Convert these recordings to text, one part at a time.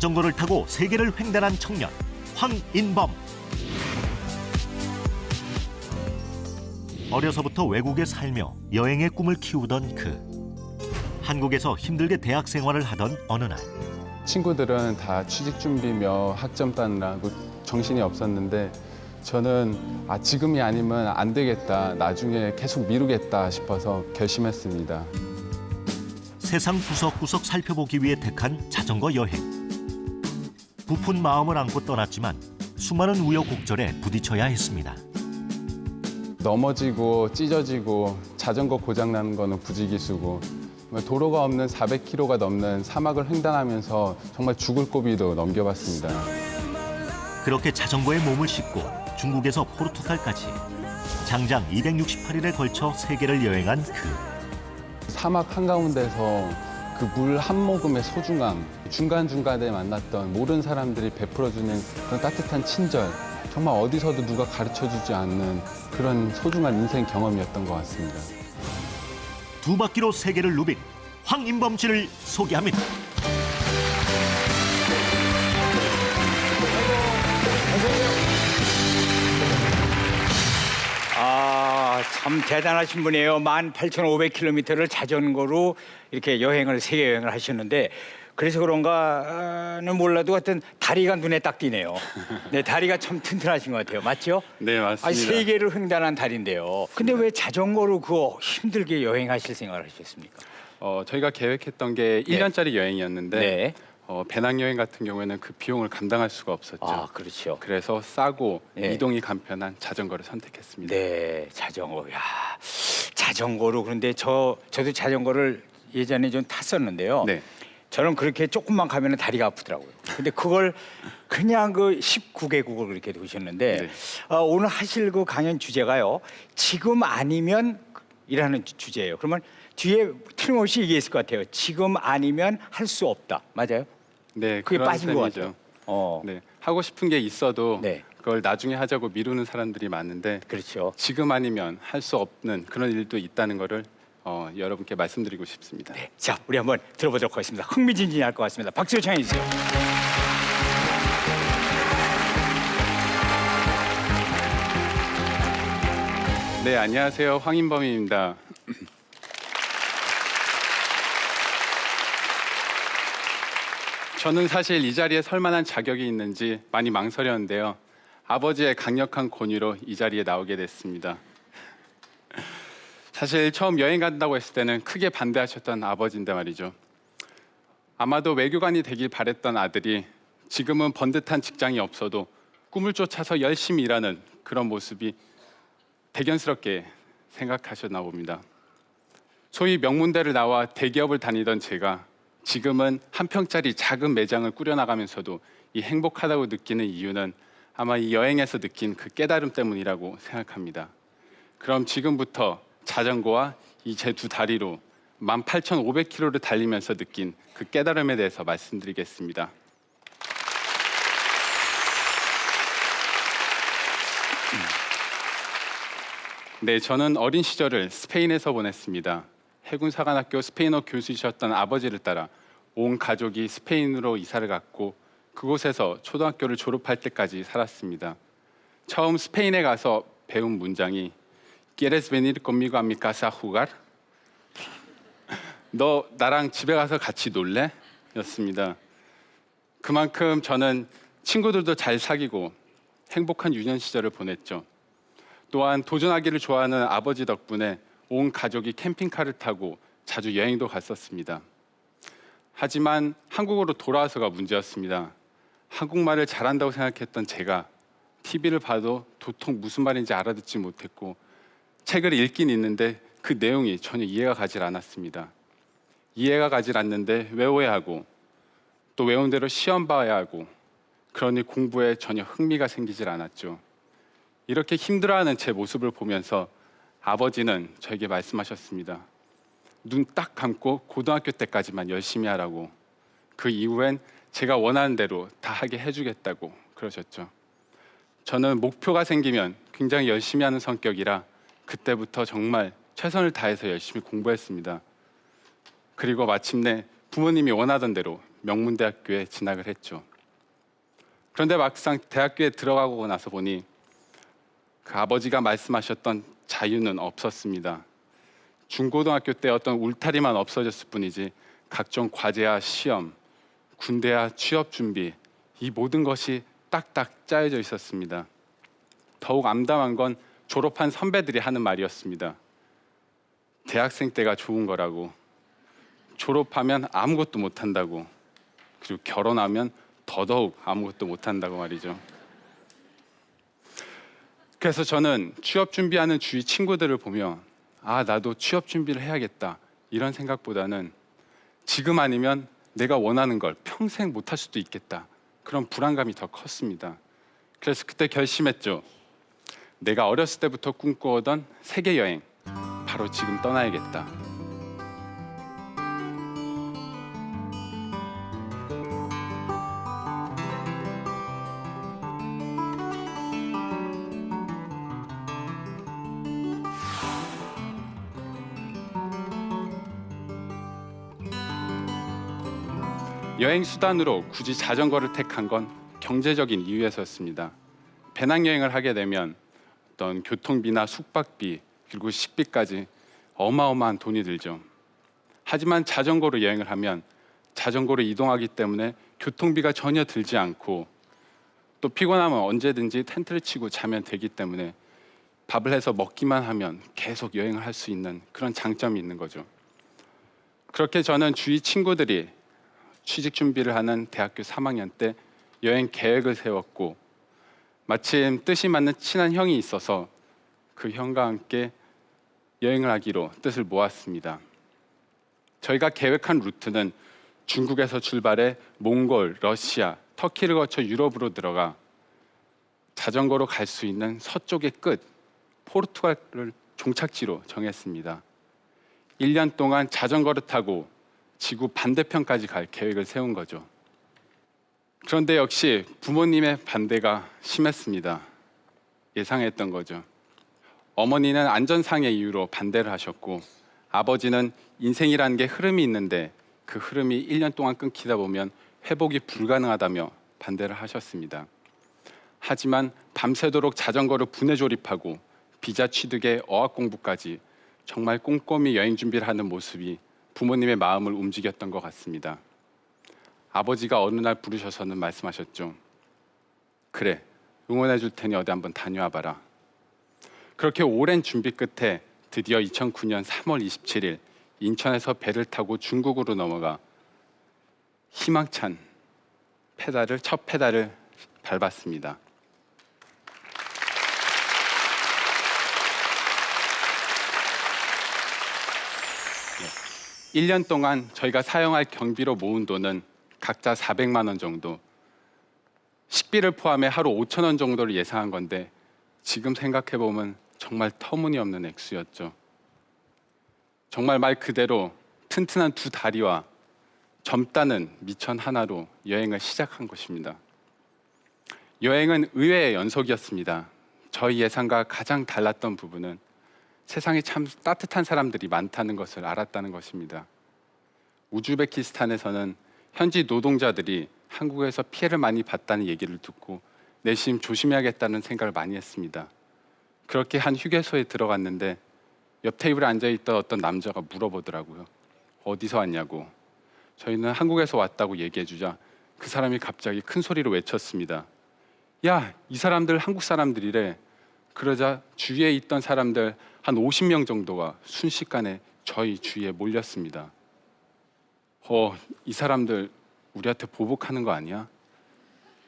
자전거를 타고 세계를 횡단한 청년 황인범. 어려서부터 외국에 살며 여행의 꿈을 키우던 그. 한국에서 힘들게 대학 생활을 하던 어느 날 친구들은 다 취직 준비며 학점 따느라고 정신이 없었는데 저는 지금이 아니면 안 되겠다, 나중에 계속 미루겠다 싶어서 결심했습니다. 세상 구석구석 살펴보기 위해 택한 자전거 여행. 부푼 마음을 안고 떠났지만 수많은 우여곡절에 부딪혀야 했습니다. 넘어지고 찢어지고 자전거 고장나는 거는 부지기수고 도로가 없는 400km가 넘는 사막을 횡단하면서 정말 죽을 고비도 넘겨봤습니다. 그렇게 자전거에 몸을 싣고 중국에서 포르투갈까지 장장 268일에 걸쳐 세계를 여행한 그. 사막 한가운데서 그 물 한 모금의 소중함, 중간중간에 만났던 모든 사람들이 베풀어주는 그런 따뜻한 친절, 정말 어디서도 누가 가르쳐주지 않는 그런 소중한 인생 경험이었던 것 같습니다. 두 바퀴로 세계를 누빈 황인범 씨를 소개합니다. 참 대단하신 분이에요. 18,500km를 자전거로 이렇게 여행을 세계 여행을 하셨는데 그래서 그런가는 몰라도 하여튼 다리가 눈에 딱 띄네요. 네, 다리가 참 튼튼하신 것 같아요. 맞죠? 네, 맞습니다. 아니, 세계를 횡단한 다리인데요. 근데 왜 자전거로 그 힘들게 여행하실 생각을 하셨습니까? 저희가 계획했던 게 1년짜리 여행이었는데 네. 배낭여행 같은 경우에는 그 비용을 감당할 수가 없었죠. 아, 그렇죠. 그래서 싸고 네. 이동이 간편한 자전거를 선택했습니다. 네, 자전거. 야, 자전거로 그런데 저도 자전거를 예전에 좀 탔었는데요. 네. 저는 그렇게 조금만 가면 다리가 아프더라고요. 근데 그걸 그냥 그 19개국을 그렇게 도셨는데 네. 오늘 하실 그 강연 주제가요. 지금 아니면 이라는 주제예요. 그러면 뒤에 틀림없이 얘기했을 것 같아요. 지금 아니면 할 수 없다. 맞아요? 네, 그게 그런 빠진 것 셈이죠. 같아요. 네, 하고 싶은 게 있어도 네. 그걸 나중에 하자고 미루는 사람들이 많은데 그렇죠. 지금 아니면 할 수 없는 그런 일도 있다는 거를 여러분께 말씀드리고 싶습니다. 네. 자, 우리 한번 들어보도록 하겠습니다. 흥미진진할 것 같습니다. 박수 요청해 주세요. 네, 안녕하세요. 황인범입니다. 저는 사실 이 자리에 설 만한 자격이 있는지 많이 망설였는데요. 아버지의 강력한 권유로 이 자리에 나오게 됐습니다. 사실 처음 여행 간다고 했을 때는 크게 반대하셨던 아버지인데 말이죠. 아마도 외교관이 되길 바랬던 아들이 지금은 번듯한 직장이 없어도 꿈을 쫓아서 열심히 일하는 그런 모습이 대견스럽게 생각하셨나 봅니다. 소위 명문대를 나와 대기업을 다니던 제가 지금은 한 평짜리 작은 매장을 꾸려나가면서도 이 행복하다고 느끼는 이유는 아마 이 여행에서 느낀 그 깨달음 때문이라고 생각합니다. 그럼 지금부터 자전거와 이 제 두 다리로 18,500km를 달리면서 느낀 그 깨달음에 대해서 말씀드리겠습니다. 네, 저는 어린 시절을 스페인에서 보냈습니다. 해군사관학교 스페인어 교수이셨던 아버지를 따라 온 가족이 스페인으로 이사를 갔고 그곳에서 초등학교를 졸업할 때까지 살았습니다. 처음 스페인에 가서 배운 문장이 ¿Quieres venir conmigo a mi casa a jugar? 너 나랑 집에 가서 같이 놀래? 였습니다. 그만큼 저는 친구들도 잘 사귀고 행복한 유년 시절을 보냈죠. 또한 도전하기를 좋아하는 아버지 덕분에 온 가족이 캠핑카를 타고 자주 여행도 갔었습니다. 하지만 한국으로 돌아와서가 문제였습니다. 한국말을 잘한다고 생각했던 제가 TV를 봐도 도통 무슨 말인지 알아듣지 못했고 책을 읽긴 읽는데 그 내용이 전혀 이해가 가질 않았습니다. 이해가 가질 않는데 외워야 하고 또 외운 대로 시험 봐야 하고 그러니 공부에 전혀 흥미가 생기질 않았죠. 이렇게 힘들어하는 제 모습을 보면서 아버지는 저에게 말씀하셨습니다. 눈 딱 감고 고등학교 때까지만 열심히 하라고. 그 이후엔 제가 원하는 대로 다 하게 해주겠다고 그러셨죠. 저는 목표가 생기면 굉장히 열심히 하는 성격이라 그때부터 정말 최선을 다해서 열심히 공부했습니다. 그리고 마침내 부모님이 원하던 대로 명문대학교에 진학을 했죠. 그런데 막상 대학교에 들어가고 나서 보니 그 아버지가 말씀하셨던 자유는 없었습니다. 중고등학교 때 어떤 울타리만 없어졌을 뿐이지 각종 과제와 시험, 군대와 취업 준비, 이 모든 것이 딱딱 짜여져 있었습니다. 더욱 암담한 건 졸업한 선배들이 하는 말이었습니다. 대학생 때가 좋은 거라고, 졸업하면 아무것도 못한다고, 그리고 결혼하면 더더욱 아무것도 못한다고 말이죠. 그래서 저는 취업 준비하는 주위 친구들을 보며 나도 취업 준비를 해야겠다 이런 생각보다는 지금 아니면 내가 원하는 걸 평생 못할 수도 있겠다, 그런 불안감이 더 컸습니다. 그래서 그때 결심했죠. 내가 어렸을 때부터 꿈꿔오던 세계 여행, 바로 지금 떠나야겠다. 여행 수단으로 굳이 자전거를 택한 건 경제적인 이유에서였습니다. 배낭여행을 하게 되면 어떤 교통비나 숙박비 그리고 식비까지 어마어마한 돈이 들죠. 하지만 자전거로 여행을 하면 자전거로 이동하기 때문에 교통비가 전혀 들지 않고 또 피곤하면 언제든지 텐트를 치고 자면 되기 때문에 밥을 해서 먹기만 하면 계속 여행을 할 수 있는 그런 장점이 있는 거죠. 그렇게 저는 주위 친구들이 취직 준비를 하는 대학교 3학년 때 여행 계획을 세웠고, 마침 뜻이 맞는 친한 형이 있어서 그 형과 함께 여행을 하기로 뜻을 모았습니다. 저희가 계획한 루트는 중국에서 출발해 몽골, 러시아, 터키를 거쳐 유럽으로 들어가 자전거로 갈 수 있는 서쪽의 끝 포르투갈을 종착지로 정했습니다. 1년 동안 자전거를 타고 지구 반대편까지 갈 계획을 세운 거죠. 그런데 역시 부모님의 반대가 심했습니다. 예상했던 거죠. 어머니는 안전상의 이유로 반대를 하셨고, 아버지는 인생이라는 게 흐름이 있는데 그 흐름이 1년 동안 끊기다 보면 회복이 불가능하다며 반대를 하셨습니다. 하지만 밤새도록 자전거를 분해 조립하고 비자 취득에 어학 공부까지 정말 꼼꼼히 여행 준비를 하는 모습이 부모님의 마음을 움직였던 것 같습니다. 아버지가 어느 날 부르셔서는 말씀하셨죠. 그래, 응원해 줄 테니 어디 한번 다녀와 봐라. 그렇게 오랜 준비 끝에 드디어 2009년 3월 27일 인천에서 배를 타고 중국으로 넘어가 희망찬 첫 페달을 밟았습니다. 1년 동안 저희가 사용할 경비로 모은 돈은 각자 400만 원 정도, 식비를 포함해 하루 5천 원 정도를 예상한 건데 지금 생각해 보면 정말 터무니없는 액수였죠. 정말 말 그대로 튼튼한 두 다리와 젊다는 미천 하나로 여행을 시작한 것입니다. 여행은 의외의 연속이었습니다. 저희 예상과 가장 달랐던 부분은 세상에 참 따뜻한 사람들이 많다는 것을 알았다는 것입니다. 우즈베키스탄에서는 현지 노동자들이 한국에서 피해를 많이 봤다는 얘기를 듣고 내심 조심해야겠다는 생각을 많이 했습니다. 그렇게 한 휴게소에 들어갔는데 옆 테이블에 앉아있던 어떤 남자가 물어보더라고요. 어디서 왔냐고. 저희는 한국에서 왔다고 얘기해주자 그 사람이 갑자기 큰 소리로 외쳤습니다. 야, 이 사람들 한국 사람들이래. 그러자 주위에 있던 사람들 한 50명 정도가 순식간에 저희 주위에 몰렸습니다. 이 사람들 우리한테 보복하는 거 아니야?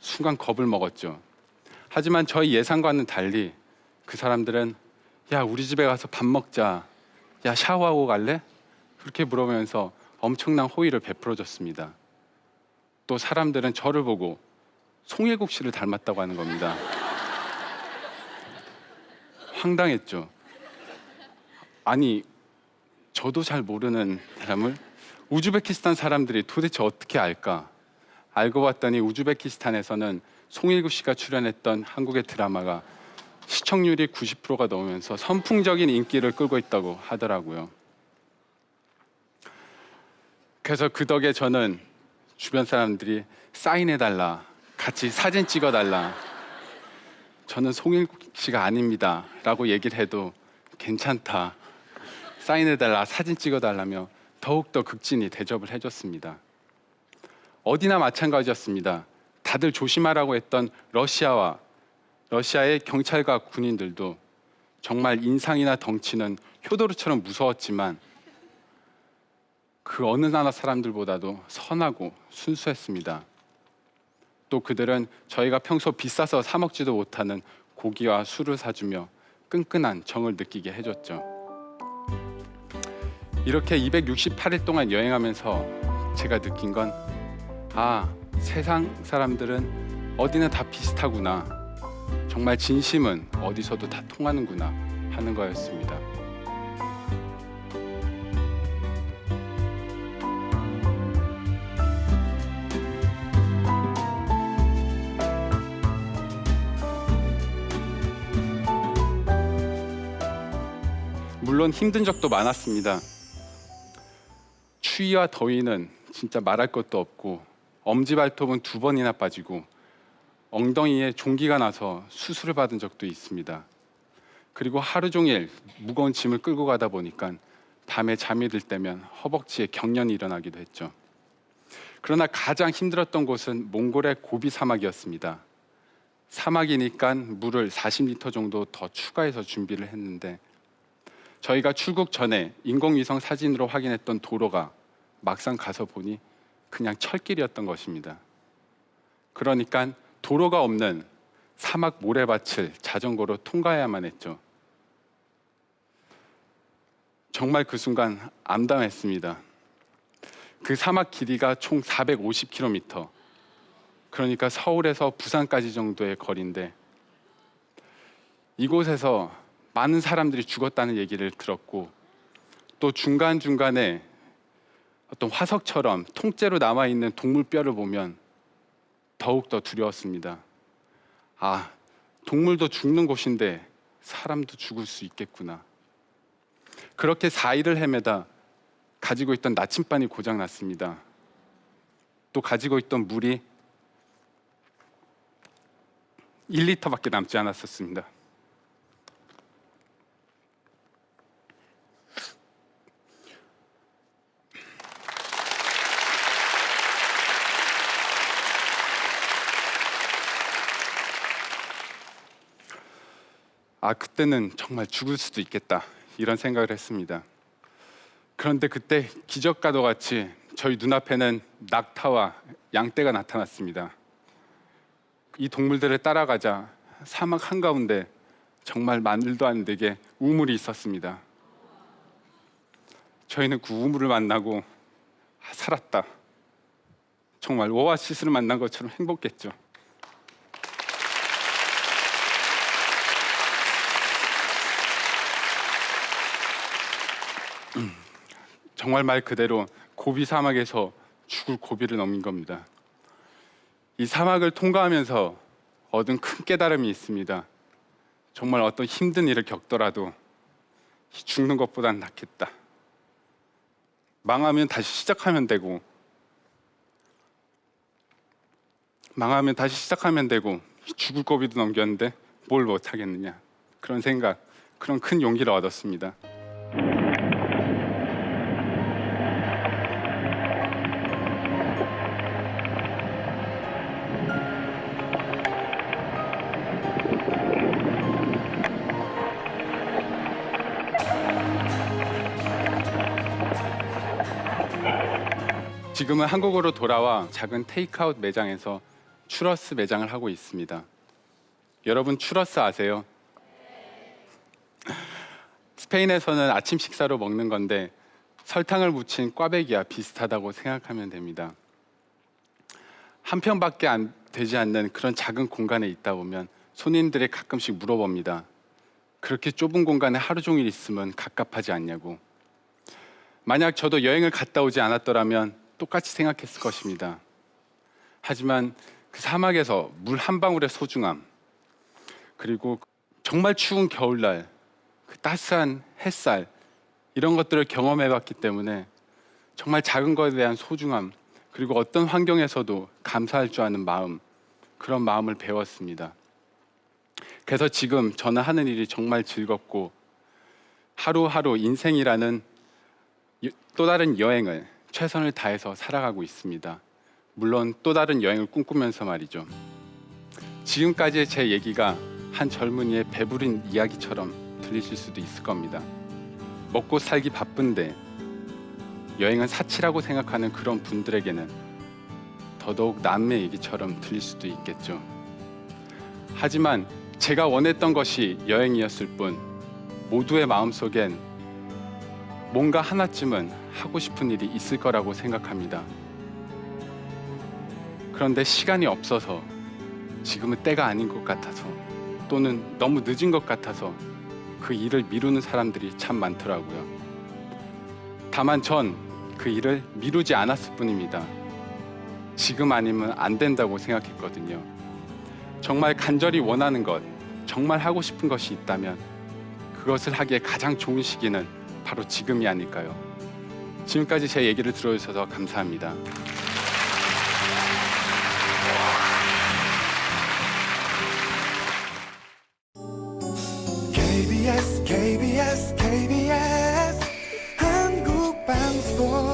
순간 겁을 먹었죠. 하지만 저희 예상과는 달리 그 사람들은 야, 우리 집에 가서 밥 먹자. 야, 샤워하고 갈래? 그렇게 물으면서 엄청난 호의를 베풀어줬습니다. 또 사람들은 저를 보고 송일국 씨를 닮았다고 하는 겁니다. 황당했죠. 아니, 저도 잘 모르는 사람을 우즈베키스탄 사람들이 도대체 어떻게 알까? 알고 봤더니 우즈베키스탄에서는 송일국 씨가 출연했던 한국의 드라마가 시청률이 90%가 넘으면서 선풍적인 인기를 끌고 있다고 하더라고요. 그래서 그 덕에 저는 주변 사람들이 사인해달라, 같이 사진 찍어달라, 저는 송일국 씨가 아닙니다 라고 얘기를 해도 괜찮다, 사인해달라, 사진 찍어달라며 더욱더 극진히 대접을 해줬습니다. 어디나 마찬가지였습니다. 다들 조심하라고 했던 러시아의 경찰과 군인들도 정말 인상이나 덩치는 효도르처럼 무서웠지만 그 어느 나라 사람들보다도 선하고 순수했습니다. 또 그들은 저희가 평소 비싸서 사 먹지도 못하는 고기와 술을 사주며 끈끈한 정을 느끼게 해줬죠. 이렇게 268일 동안 여행하면서 제가 느낀 건 세상 사람들은 어디나 다 비슷하구나, 정말 진심은 어디서도 다 통하는구나 하는 거였습니다. 물론 힘든 적도 많았습니다. 추위와 더위는 진짜 말할 것도 없고, 엄지발톱은 2번이나 빠지고 엉덩이에 종기가 나서 수술을 받은 적도 있습니다. 그리고 하루 종일 무거운 짐을 끌고 가다 보니까 밤에 잠이 들 때면 허벅지에 경련이 일어나기도 했죠. 그러나 가장 힘들었던 곳은 몽골의 고비 사막이었습니다. 사막이니까 물을 40리터 정도 더 추가해서 준비를 했는데, 저희가 출국 전에 인공위성 사진으로 확인했던 도로가 막상 가서 보니 그냥 철길이었던 것입니다. 그러니까 도로가 없는 사막 모래밭을 자전거로 통과해야만 했죠. 정말 그 순간 암담했습니다. 그 사막 길이가 총 450km, 그러니까 서울에서 부산까지 정도의 거리인데, 이곳에서 많은 사람들이 죽었다는 얘기를 들었고, 또 중간중간에 어떤 화석처럼 통째로 남아있는 동물 뼈를 보면 더욱더 두려웠습니다. 동물도 죽는 곳인데 사람도 죽을 수 있겠구나. 그렇게 4일을 헤매다 가지고 있던 나침반이 고장났습니다. 또 가지고 있던 물이 1리터밖에 남지 않았었습니다. 그때는 정말 죽을 수도 있겠다, 이런 생각을 했습니다. 그런데 그때 기적과도 같이 저희 눈앞에는 낙타와 양떼가 나타났습니다. 이 동물들을 따라가자 사막 한가운데 정말 말도 안 되게 우물이 있었습니다. 저희는 그 우물을 만나고 살았다, 정말 오아시스를 만난 것처럼 행복했죠. 정말 말 그대로 고비 사막에서 죽을 고비를 넘긴 겁니다. 이 사막을 통과하면서 얻은 큰 깨달음이 있습니다. 정말 어떤 힘든 일을 겪더라도 죽는 것보단 낫겠다. 망하면 다시 시작하면 되고, 죽을 고비도 넘겼는데 뭘 못하겠느냐, 그런 생각, 그런 큰 용기를 얻었습니다. 지금은 한국으로 돌아와 작은 테이크아웃 매장에서 추러스 매장을 하고 있습니다. 여러분 추러스 아세요? 스페인에서는 아침 식사로 먹는 건데 설탕을 묻힌 꽈배기와 비슷하다고 생각하면 됩니다. 한 평밖에 되지 않는 그런 작은 공간에 있다 보면 손님들이 가끔씩 물어봅니다. 그렇게 좁은 공간에 하루 종일 있으면 갑갑하지 않냐고. 만약 저도 여행을 갔다 오지 않았더라면 똑같이 생각했을 것입니다. 하지만 그 사막에서 물 한 방울의 소중함, 그리고 정말 추운 겨울날 그 따스한 햇살, 이런 것들을 경험해봤기 때문에 정말 작은 것에 대한 소중함, 그리고 어떤 환경에서도 감사할 줄 아는 마음, 그런 마음을 배웠습니다. 그래서 지금 저는 하는 일이 정말 즐겁고 하루하루 인생이라는 또 다른 여행을 최선을 다해서 살아가고 있습니다. 물론 또 다른 여행을 꿈꾸면서 말이죠. 지금까지의 제 얘기가 한 젊은이의 배부른 이야기처럼 들리실 수도 있을 겁니다. 먹고 살기 바쁜데 여행은 사치라고 생각하는 그런 분들에게는 더더욱 남의 얘기처럼 들릴 수도 있겠죠. 하지만 제가 원했던 것이 여행이었을 뿐 모두의 마음속엔 뭔가 하나쯤은 하고 싶은 일이 있을 거라고 생각합니다. 그런데 시간이 없어서 지금은 때가 아닌 것 같아서 또는 너무 늦은 것 같아서 그 일을 미루는 사람들이 참 많더라고요. 다만 전 그 일을 미루지 않았을 뿐입니다. 지금 아니면 안 된다고 생각했거든요. 정말 간절히 원하는 것, 정말 하고 싶은 것이 있다면 그것을 하기에 가장 좋은 시기는 바로 지금이 아닐까요? 지금까지 제 얘기를 들어주셔서 감사합니다. KBS 한국방송